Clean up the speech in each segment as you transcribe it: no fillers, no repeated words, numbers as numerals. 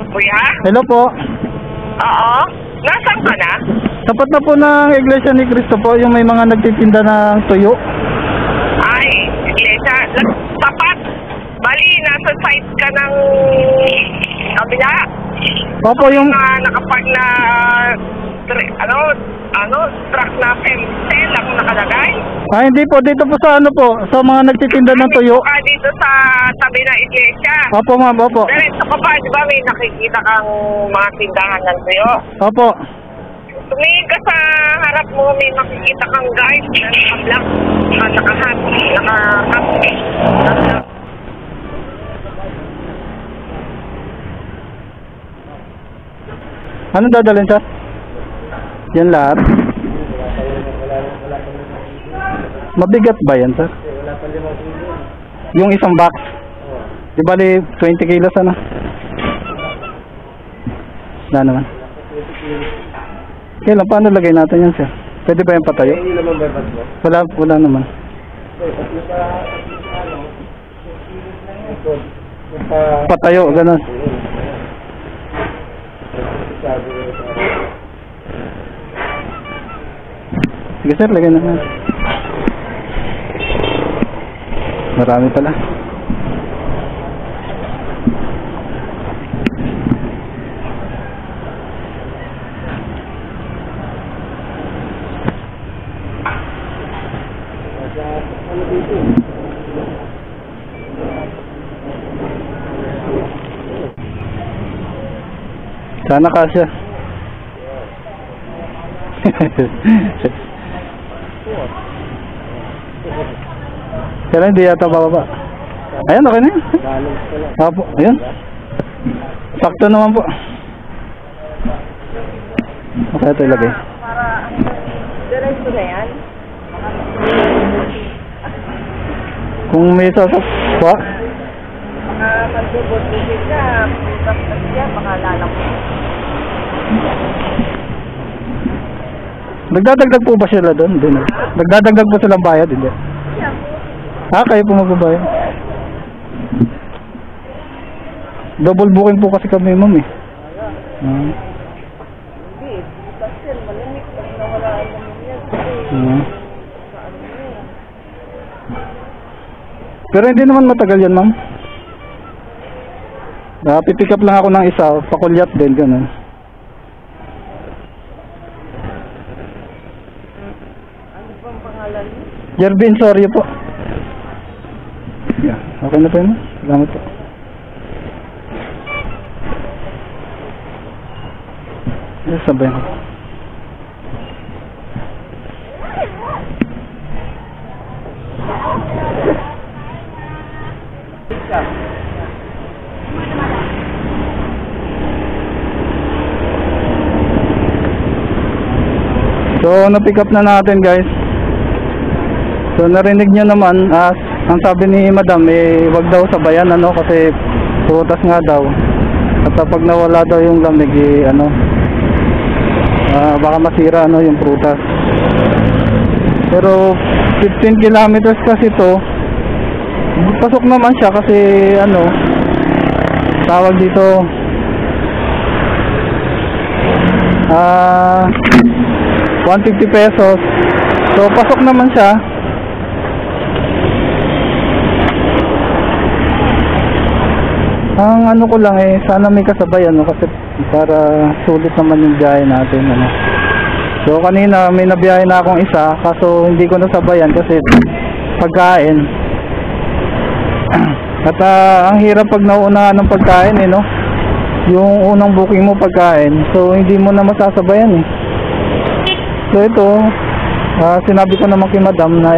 Kuya? Hello po. Oo. Nasaan ka na? Tapat na po ng Iglesia ni Cristo po, yung may mga nagtitinda ng tuyo. Ay, iglesia. Tapat. Bali, nasa site ka ng kabila. Opo, yung... Nakapark na truck na Femtel ang nakalagay. Ah, hindi po. Dito po sa ano po, sa mga nagtitinda ng tuyo. Dito sa tabi ng iglesia. Opo, ma'am. Opo. Diretso ka pa, di ba may nakikita kang mga tindahan ng tuyo? Opo. Tumingin ka sa harap mo, may makikita kang guide na naka-black, naka-hat, naka-cap. Anong dadalhin, sir? Yan lahat. Mabigat ba yan, sir? Yung isang box. Di bali 20 kilos ano? Wala naman. Kailan, paano lagay natin yan, sir? Pwede ba yung patayo? Wala naman. Patayo, ganun. Sige, sir, lagay naman. Marami pala. Sana kasya. Kaya hindi yata bababa. Ayan, okay na yun. Apo, ayan. Sakto naman po. Okay, ito ilagay. Diretso na yan? Kung may sasak pa, Magbubot-bukit ka, putas na siya, baka lalaki. nagdadagdag po ba sila doon? Hindi na. Nagdadagdag po silang bayad? Hindi. Ah, kayo po magbabayad. Double booking po kasi kami, ma'am eh. Hindi, butas yan, malamig, pag nawalaan naman yan. Pero hindi naman matagal yan, ma'am. Pipick up lang ako ng isa, pakulyat din, ganun. Ano pang pangalan mo? Jervin, sorry po. Yeah, okay na po yun. Salamat po. Yes, sabay ko. So, na-pick up na natin, guys. So, narinig nyo naman, ang sabi ni madam, wag daw sabayan, ano, kasi prutas nga daw. At pag nawala daw yung lamig, baka masira, yung prutas. Pero, 15 kilometers kasi to, pasok naman siya kasi, tawag dito, 150 pesos. So pasok naman siya. Ang ko lang sana may kasabay kasi para sulit naman yung biyahe natin So kanina may nabiyahe na akong isa, kaso hindi ko nasabayan kasi pagkain. At ang hirap pag nauunahan ng pagkain yung unang booking mo pagkain, so hindi mo na masasabayan So ito, sinabi ko naman kay madam na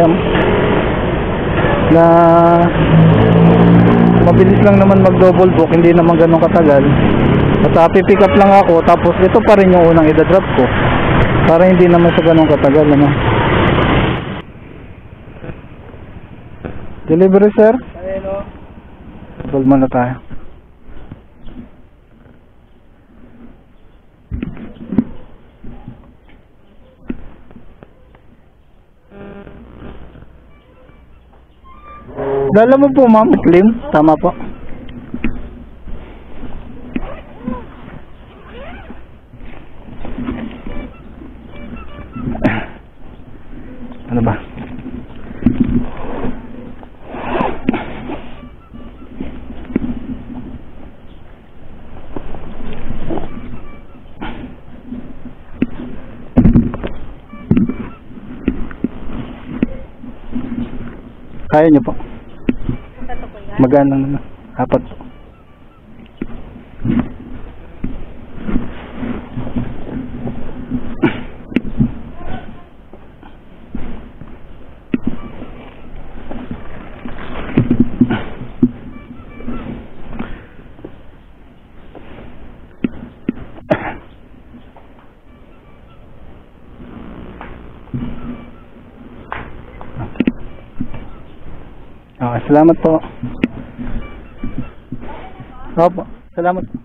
mabilis lang naman mag double book, hindi naman ganun katagal. At pipick up lang ako, tapos ito pa rin yung unang idadrop ko para hindi naman sa ganun katagal Delivery, sir? Double man na tayo. Dala mo po, ma'am, clean. Tama po. Ano ba? Kaya niyo po? Magana na. Apat po. Okay, salamat po. Opo, salamat po.